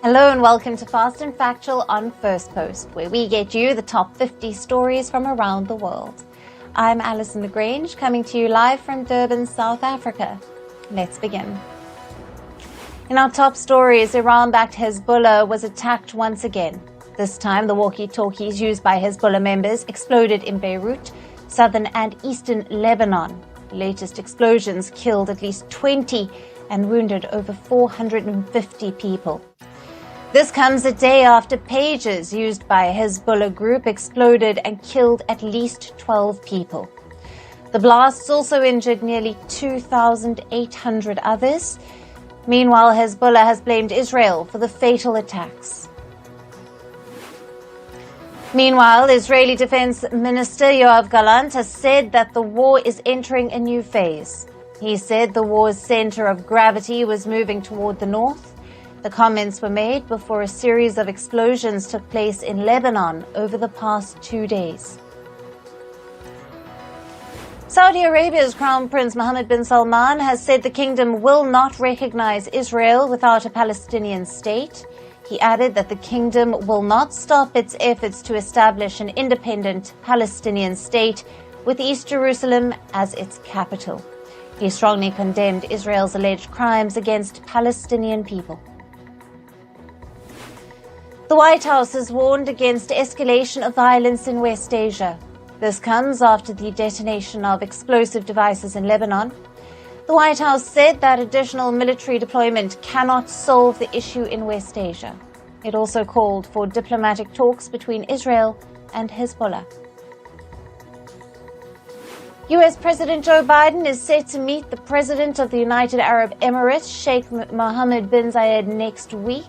Hello and welcome to Fast and Factual on Firstpost, where we get you the top 50 stories from around the world. I'm Alison LaGrange, coming to you live from Durban, South Africa. Let's begin. In our top stories, Iran-backed Hezbollah was attacked once again. This time, the walkie-talkies used by Hezbollah members exploded in Beirut, southern and eastern Lebanon. The latest explosions killed at least 20 and wounded over 450 people. This comes a day after pagers used by a Hezbollah group exploded and killed at least 12 people. The blasts also injured nearly 2,800 others. Meanwhile, Hezbollah has blamed Israel for the fatal attacks. Meanwhile, Israeli Defense Minister Yoav Gallant has said that the war is entering a new phase. He said the war's center of gravity was moving toward the north. The comments were made before a series of explosions took place in Lebanon over the past 2 days. Saudi Arabia's Crown Prince Mohammed bin Salman has said the kingdom will not recognize Israel without a Palestinian state. He added that the kingdom will not stop its efforts to establish an independent Palestinian state with East Jerusalem as its capital. He strongly condemned Israel's alleged crimes against Palestinian people. The White House has warned against escalation of violence in West Asia. This comes after the detonation of explosive devices in Lebanon. The White House said that additional military deployment cannot solve the issue in West Asia. It also called for diplomatic talks between Israel and Hezbollah. U.S. President Joe Biden is set to meet the President of the United Arab Emirates, Sheikh Mohammed bin Zayed, next week.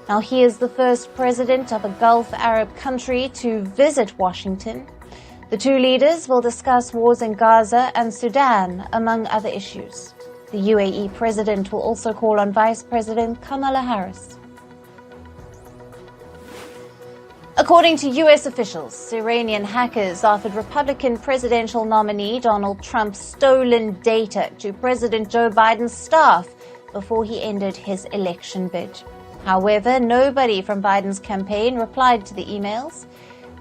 Now, he is the first president of a Gulf Arab country to visit Washington. The two leaders will discuss wars in Gaza and Sudan, among other issues. The UAE President will also call on Vice President Kamala Harris. According to U.S. officials, Iranian hackers offered Republican presidential nominee Donald Trump stolen data to President Joe Biden's staff before he ended his election bid. However, nobody from Biden's campaign replied to the emails.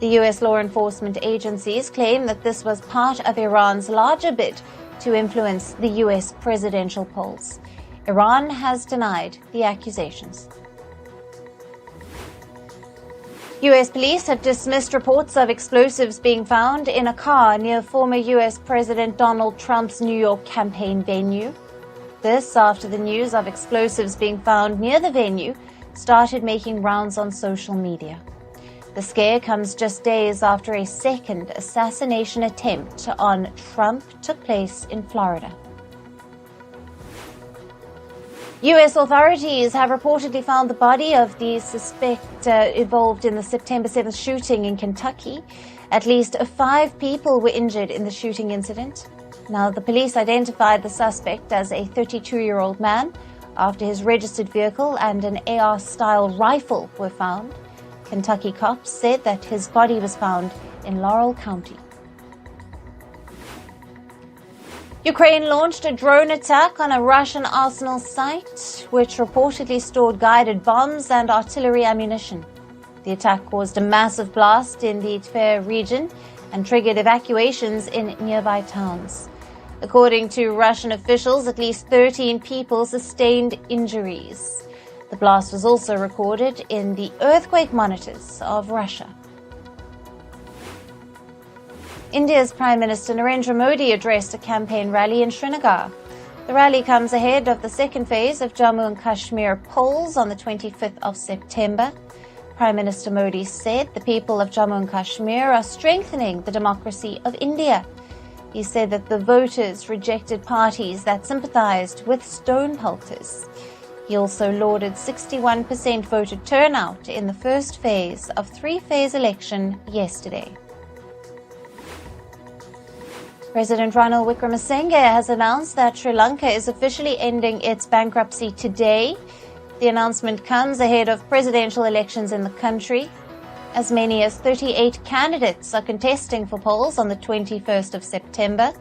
The U.S. law enforcement agencies claim that this was part of Iran's larger bid to influence the U.S. presidential polls. Iran has denied the accusations. U.S. police have dismissed reports of explosives being found in a car near former U.S. President Donald Trump's New York campaign venue. This after the news of explosives being found near the venue started making rounds on social media. The scare comes just days after a second assassination attempt on Trump took place in Florida. U.S. authorities have reportedly found the body of the suspect involved in the September 7th shooting in Kentucky. At least 5 people were injured in the shooting incident. Now, the police identified the suspect as a 32-year-old man after his registered vehicle and an AR-style rifle were found. Kentucky cops said that his body was found in Laurel County. Ukraine launched a drone attack on a Russian arsenal site, which reportedly stored guided bombs and artillery ammunition. The attack caused a massive blast in the Tver region and triggered evacuations in nearby towns. According to Russian officials, at least 13 people sustained injuries. The blast was also recorded in the earthquake monitors of Russia. India's Prime Minister Narendra Modi addressed a campaign rally in Srinagar. The rally comes ahead of the second phase of Jammu and Kashmir polls on the 25th of September. Prime Minister Modi said the people of Jammu and Kashmir are strengthening the democracy of India. He said that the voters rejected parties that sympathized with stone pelters. He also lauded 61% voter turnout in the first phase of 3-phase election yesterday. President Ranil Wickremesinghe has announced that Sri Lanka is officially ending its bankruptcy today. The announcement comes ahead of presidential elections in the country. As many as 38 candidates are contesting for polls on the 21st of September,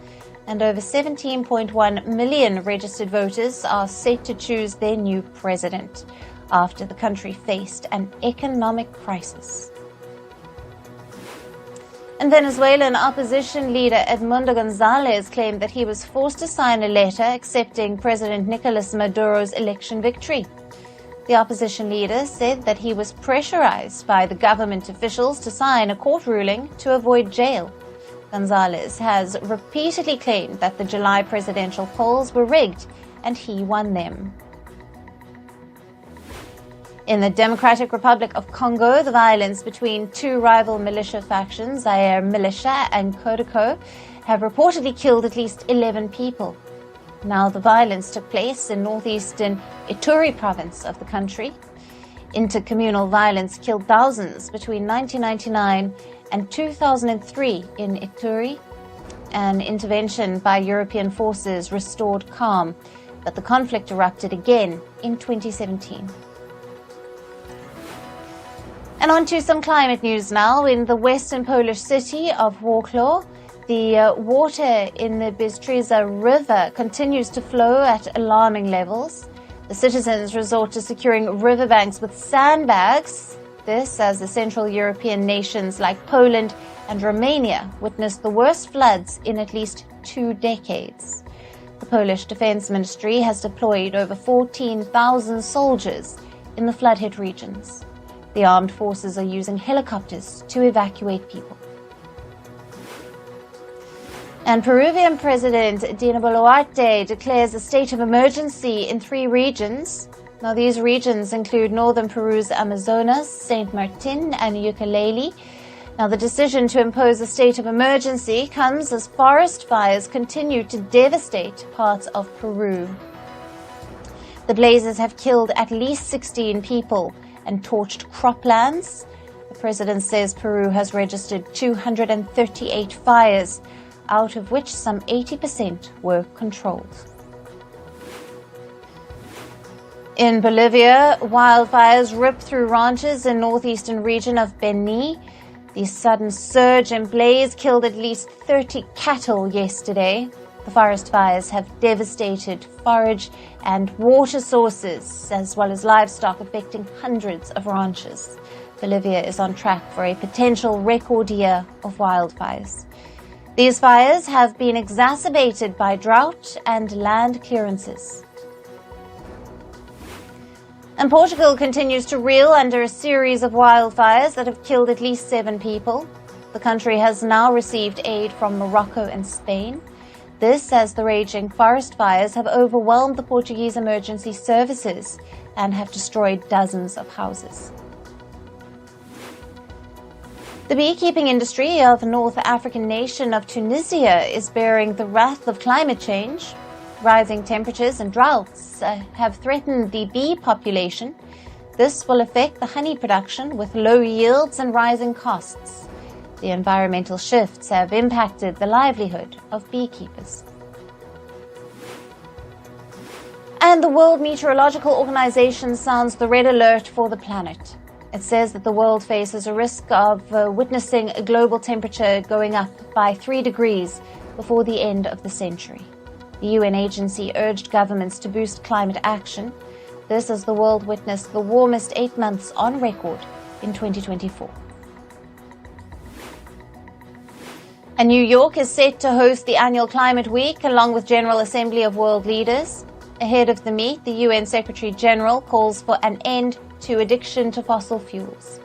and over 17.1 million registered voters are set to choose their new president. after the country faced an economic crisis. And Venezuelan opposition leader Edmundo Gonzalez claimed that he was forced to sign a letter accepting President Nicolas Maduro's election victory. The opposition leader said that he was pressurized by the government officials to sign a court ruling to avoid jail. Gonzalez has repeatedly claimed that the July presidential polls were rigged and he won them. In the Democratic Republic of Congo, the violence between two rival militia factions, Zayn militia and Coco, have reportedly killed at least 11 people. Now, the violence took place in northeastern Ituri province of the country. Intercommunal violence killed thousands between 1999 and 2003 in Ituri. An intervention by European forces restored calm, but the conflict erupted again in 2017. And on to some climate news now. In the western Polish city of Wrocław, the water in the Bystrica River continues to flow at alarming levels. The citizens resort to securing riverbanks with sandbags. This as the Central European nations like Poland and Romania witnessed the worst floods in at least 2 decades. The Polish Defense Ministry has deployed over 14,000 soldiers in the flood-hit regions. The armed forces are using helicopters to evacuate people. And Peruvian President Dina Boluarte declares a state of emergency in 3 regions. Now, these regions include northern Peru's Amazonas, Saint Martin, and Ucayali. Now, the decision to impose a state of emergency comes as forest fires continue to devastate parts of Peru. The blazes have killed at least 16 people and torched croplands. The president says Peru has registered 238 fires, out of which some 80% were controlled. In Bolivia, wildfires ripped through ranches in northeastern region of Beni. The sudden surge in blaze killed at least 30 cattle yesterday. The forest fires have devastated forage and water sources, as well as livestock, affecting hundreds of ranches. Bolivia is on track for a potential record year of wildfires. These fires have been exacerbated by drought and land clearances. And Portugal continues to reel under a series of wildfires that have killed at least 7 people. The country has now received aid from Morocco and Spain. This as the raging forest fires have overwhelmed the Portuguese emergency services and have destroyed dozens of houses. The beekeeping industry of the North African nation of Tunisia is bearing the wrath of climate change. Rising temperatures and droughts have threatened the bee population. This will affect the honey production with low yields and rising costs. The environmental shifts have impacted the livelihood of beekeepers. And the World Meteorological Organization sounds the red alert for the planet. It says that the world faces a risk of witnessing a global temperature going up by 3 degrees before the end of the century. The UN agency urged governments to boost climate action. This as the world witnessed the warmest 8 months on record in 2024. And New York is set to host the annual Climate Week along with General Assembly of World Leaders. Ahead of the meet, the UN Secretary General calls for an end to addiction to fossil fuels.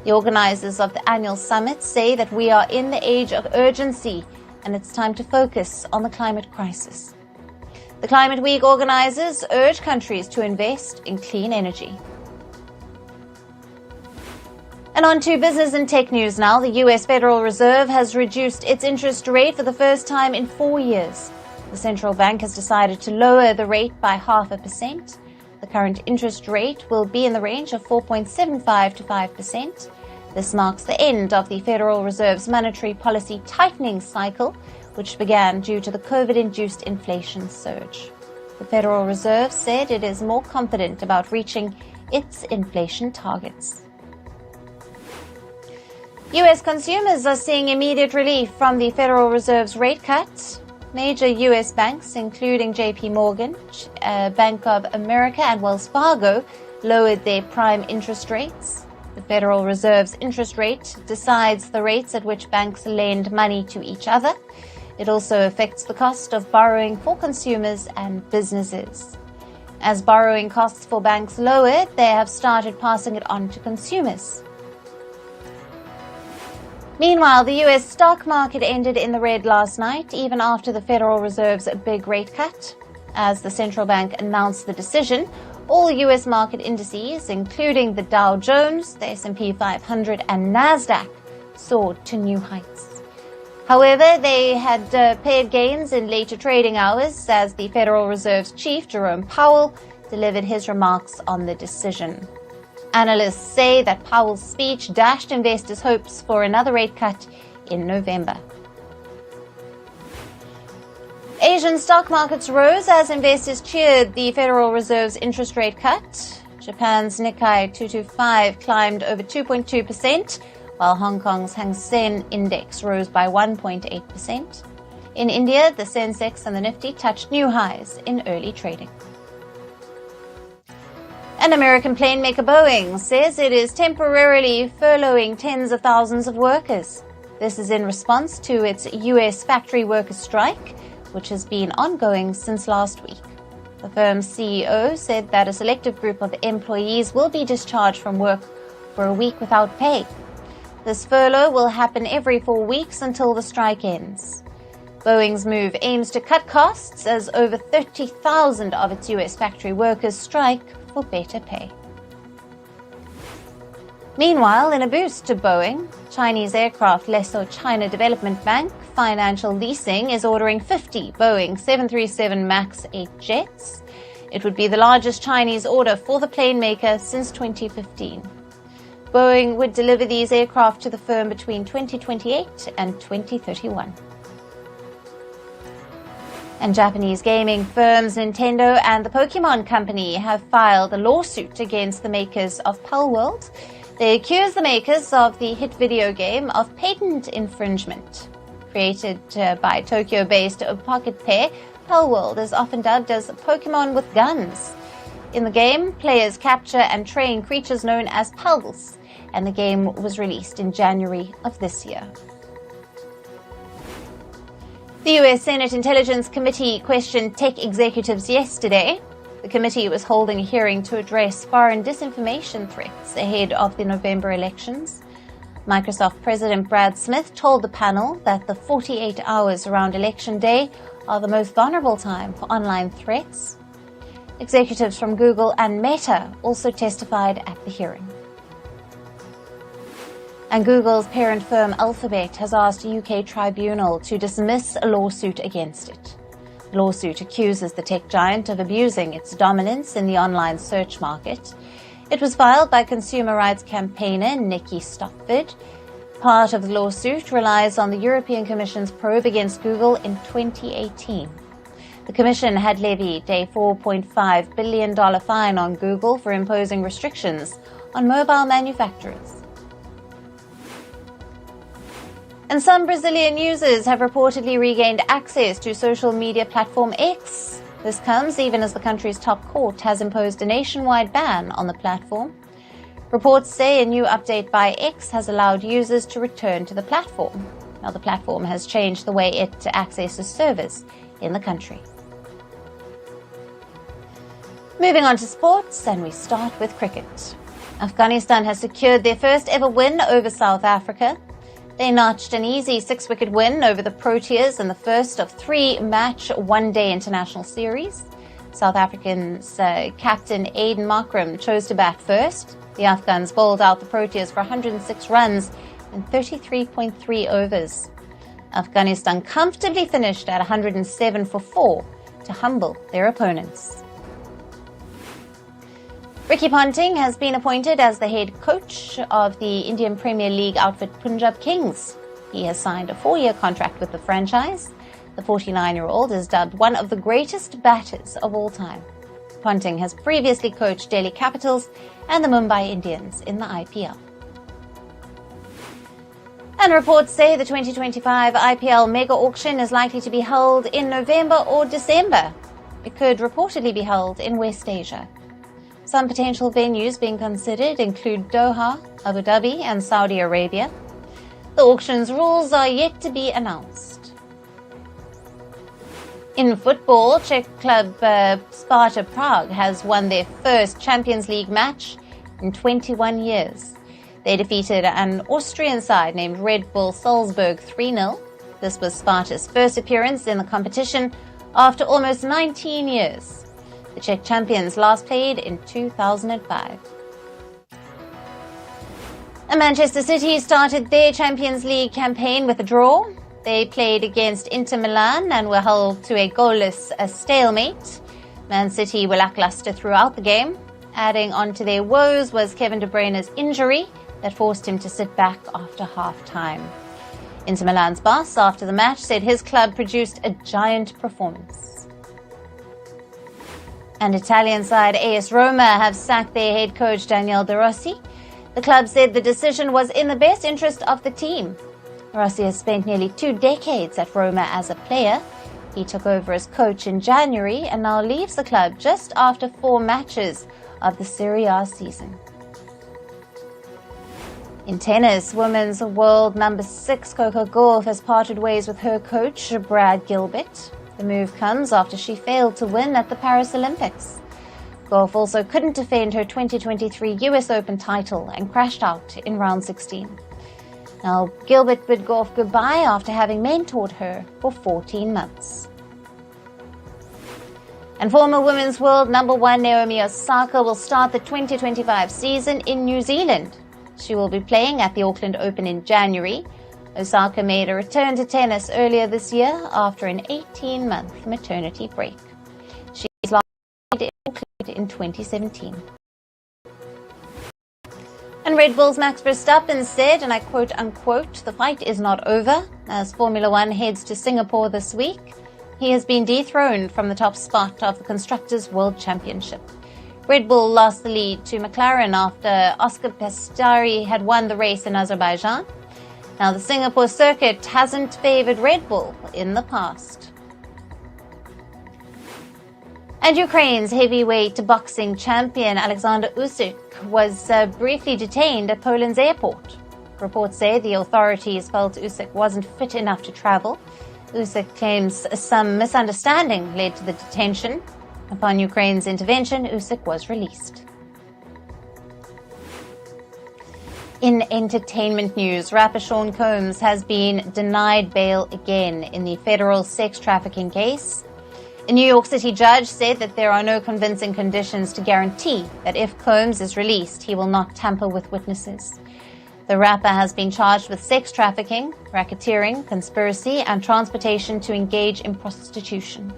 The organizers of the annual summit say that we are in the age of urgency and it's time to focus on the climate crisis. The Climate Week organizers urge countries to invest in clean energy. And on to business and tech news now. The US Federal Reserve has reduced its interest rate for the first time in 4 years. The central bank has decided to lower the rate by 0.5%. The current interest rate will be in the range of 4.75 to 5%. This marks the end of the Federal Reserve's monetary policy tightening cycle, which began due to the COVID-induced inflation surge. The Federal Reserve said it is more confident about reaching its inflation targets. U.S. consumers are seeing immediate relief from the Federal Reserve's rate cuts. Major U.S. banks, including J.P. Morgan, Bank of America, and Wells Fargo, lowered their prime interest rates. The Federal Reserve's interest rate decides the rates at which banks lend money to each other. It also affects the cost of borrowing for consumers and businesses. As borrowing costs for banks lowered, they have started passing it on to consumers. Meanwhile, the U.S. stock market ended in the red last night, even after the Federal Reserve's big rate cut. As the central bank announced the decision, all U.S. market indices, including the Dow Jones, the S&P 500 and NASDAQ, soared to new heights. However, they had pared gains in later trading hours as the Federal Reserve's chief, Jerome Powell, delivered his remarks on the decision. Analysts say that Powell's speech dashed investors' hopes for another rate cut in November. Asian stock markets rose as investors cheered the Federal Reserve's interest rate cut. Japan's Nikkei 225 climbed over 2.2%, while Hong Kong's Hang Seng index rose by 1.8%. In India, the Sensex and the Nifty touched new highs in early trading. And American plane maker Boeing says it is temporarily furloughing tens of thousands of workers. This is in response to its U.S. factory workers' strike, which has been ongoing since last week. The firm's CEO said that a selective group of employees will be discharged from work for a week without pay. This furlough will happen every 4 weeks until the strike ends. Boeing's move aims to cut costs as over 30,000 of its U.S. factory workers strike for better pay. Meanwhile, in a boost to Boeing, Chinese aircraft lessor China Development Bank Financial Leasing is ordering 50 Boeing 737 MAX 8 jets. It would be the largest Chinese order for the plane maker since 2015. Boeing would deliver these aircraft to the firm between 2028 and 2031. And Japanese gaming firms Nintendo and the Pokemon Company have filed a lawsuit against the makers of Palworld. They accuse the makers of the hit video game of patent infringement. Created by Tokyo-based Pocket Pair, Palworld is often dubbed as Pokemon with guns. In the game, players capture and train creatures known as Pals, and the game was released in January of this year. The U.S. Senate Intelligence Committee questioned tech executives yesterday. The committee was holding a hearing to address foreign disinformation threats ahead of the November elections. Microsoft President Brad Smith told the panel that the 48 hours around Election Day are the most vulnerable time for online threats. Executives from Google and Meta also testified at the hearing. And Google's parent firm Alphabet has asked a UK tribunal to dismiss a lawsuit against it. The lawsuit accuses the tech giant of abusing its dominance in the online search market. It was filed by consumer rights campaigner Nikki Stopford. Part of the lawsuit relies on the European Commission's probe against Google in 2018. The Commission had levied a $4.5 billion fine on Google for imposing restrictions on mobile manufacturers. And some Brazilian users have reportedly regained access to social media platform X. This comes even as the country's top court has imposed a nationwide ban on the platform. Reports say a new update by X has allowed users to return to the platform. Now, the platform has changed the way it accesses servers in the country. Moving on to sports, and we start with cricket. Afghanistan has secured their first ever win over South Africa. They notched an easy 6-wicket win over the Proteas in the first of 3-match one-day international series. South Africans captain Aiden Markram chose to bat first. The Afghans bowled out the Proteas for 106 runs in 33.3 overs. Afghanistan comfortably finished at 107 for 4 to humble their opponents. Ricky Ponting has been appointed as the head coach of the Indian Premier League outfit Punjab Kings. He has signed a 4-year contract with the franchise. The 49-year-old is dubbed one of the greatest batters of all time. Ponting has previously coached Delhi Capitals and the Mumbai Indians in the IPL. And reports say the 2025 IPL mega auction is likely to be held in November or December. It could reportedly be held in West Asia. Some potential venues being considered include Doha, Abu Dhabi, and Saudi Arabia. The auction's rules are yet to be announced. In football, Czech club Sparta Prague has won their first Champions League match in 21 years. They defeated an Austrian side named Red Bull Salzburg 3-0. This was Sparta's first appearance in the competition after almost 19 years. The Czech champions last played in 2005. And Manchester City started their Champions League campaign with a draw. They played against Inter Milan and were held to a goalless stalemate. Man City were lackluster throughout the game. Adding on to their woes was Kevin De Bruyne's injury that forced him to sit back after half-time. Inter Milan's boss, after the match, said his club produced a giant performance. And Italian side AS Roma have sacked their head coach Daniele De Rossi. The club said the decision was in the best interest of the team. Rossi has spent nearly 2 decades at Roma as a player. He took over as coach in January and now leaves the club just after 4 matches of the Serie A season. In tennis, women's world number 6 Coco Gauff has parted ways with her coach Brad Gilbert. The move comes after she failed to win at the Paris Olympics. Gauff also couldn't defend her 2023 US Open title and crashed out in round 16. Now, Gilbert bid Gauff goodbye after having mentored her for 14 months. And former women's world number 1 Naomi Osaka will start the 2025 season in New Zealand. She will be playing at the Auckland Open in January. Osaka made a return to tennis earlier this year after an 18-month maternity break. She last played in Auckland in 2017. And Red Bull's Max Verstappen said, and I quote unquote, "The fight is not over." As Formula One heads to Singapore this week, he has been dethroned from the top spot of the Constructors' World Championship. Red Bull lost the lead to McLaren after Oscar Piastri had won the race in Azerbaijan. Now, the Singapore circuit hasn't favored Red Bull in the past. And Ukraine's heavyweight boxing champion Alexander Usyk was briefly detained at Poland's airport. Reports say the authorities felt Usyk wasn't fit enough to travel. Usyk claims some misunderstanding led to the detention. Upon Ukraine's intervention, Usyk was released. In entertainment news, rapper Shan Comes has been denied bail again in the federal sex trafficking case. A New York City judge said that there are no convincing conditions to guarantee that if Combs is released, he will not tamper with witnesses. The rapper has been charged with sex trafficking, racketeering, conspiracy, and transportation to engage in prostitution.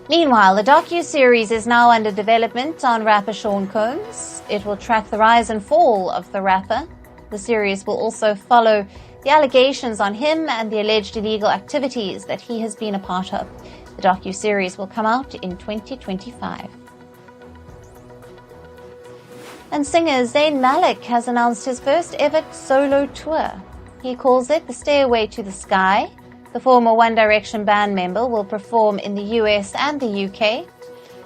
Meanwhile, the Docu series is now under development on rapper Shan Combs. It will track the rise and fall of the rapper. The series will also follow the allegations on him and the alleged illegal activities that he has been a part of. The Docu series will come out in 2025. And singer Zayn Malik has announced his first ever solo tour. He calls it the Stairway to the Sky. The former One Direction band member will perform in the US and the UK.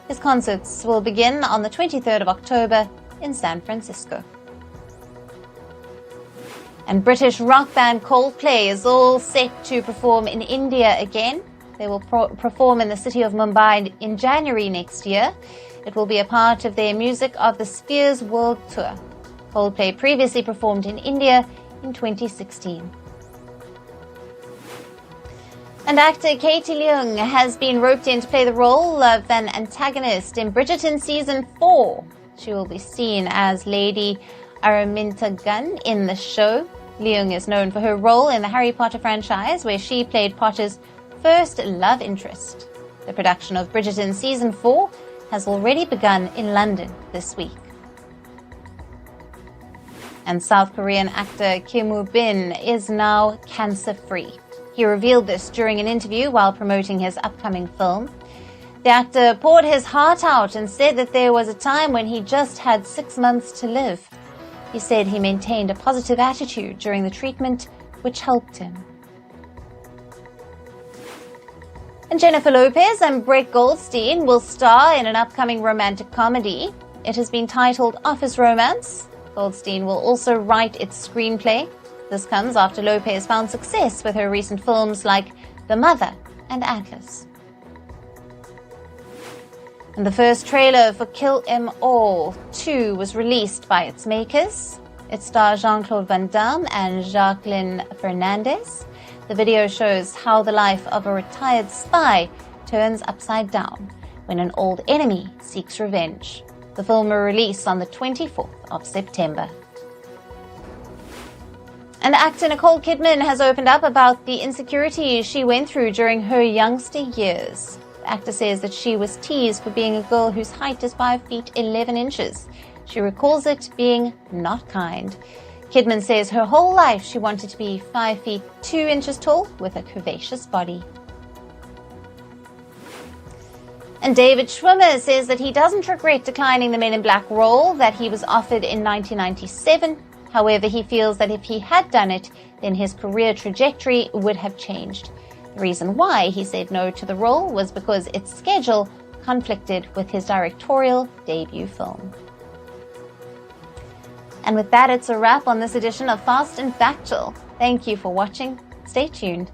His concerts will begin on the 23rd of October in San Francisco. And British rock band Coldplay is all set to perform in India again. They will perform in the city of Mumbai in January next year. It will be a part of their Music of the Spheres World Tour. Coldplay previously performed in India in 2016. And actor Katie Leung has been roped in to play the role of an antagonist in Bridget in Season 4. She will be seen as Lady Araminta Gunn in the show. Leung is known for her role in the Harry Potter franchise, where she played Potter's first love interest. The production of Bridget in Season 4 has already begun in London this week. And South Korean actor Kimu Bin is now cancer-free. He revealed this during an interview while promoting his upcoming film. The actor poured his heart out and said that there was a time when he just had 6 months to live. He said he maintained a positive attitude during the treatment, which helped him. And Jennifer Lopez and Brett Goldstein will star in an upcoming romantic comedy. It has been titled Office Romance. Goldstein will also write its screenplay. This comes after Lopez found success with her recent films like The Mother and Atlas. And the first trailer for Kill 'Em All 2 was released by its makers. It stars Jean-Claude Van Damme and Jacqueline Fernandez. The video shows how the life of a retired spy turns upside down when an old enemy seeks revenge. The film will release on the 24th of September. And actor Nicole Kidman has opened up about the insecurities she went through during her youngster years. The actor says that she was teased for being a girl whose height is 5 feet 11 inches. She recalls it being not kind. Kidman says her whole life she wanted to be 5 feet 2 inches tall with a curvaceous body. And David Schwimmer says that he doesn't regret declining the Men in Black role that he was offered in 1997. However, he feels that if he had done it, then his career trajectory would have changed. The reason why he said no to the role was because its schedule conflicted with his directorial debut film. And with that, it's a wrap on this edition of Fast and Factual. Thank you for watching. Stay tuned.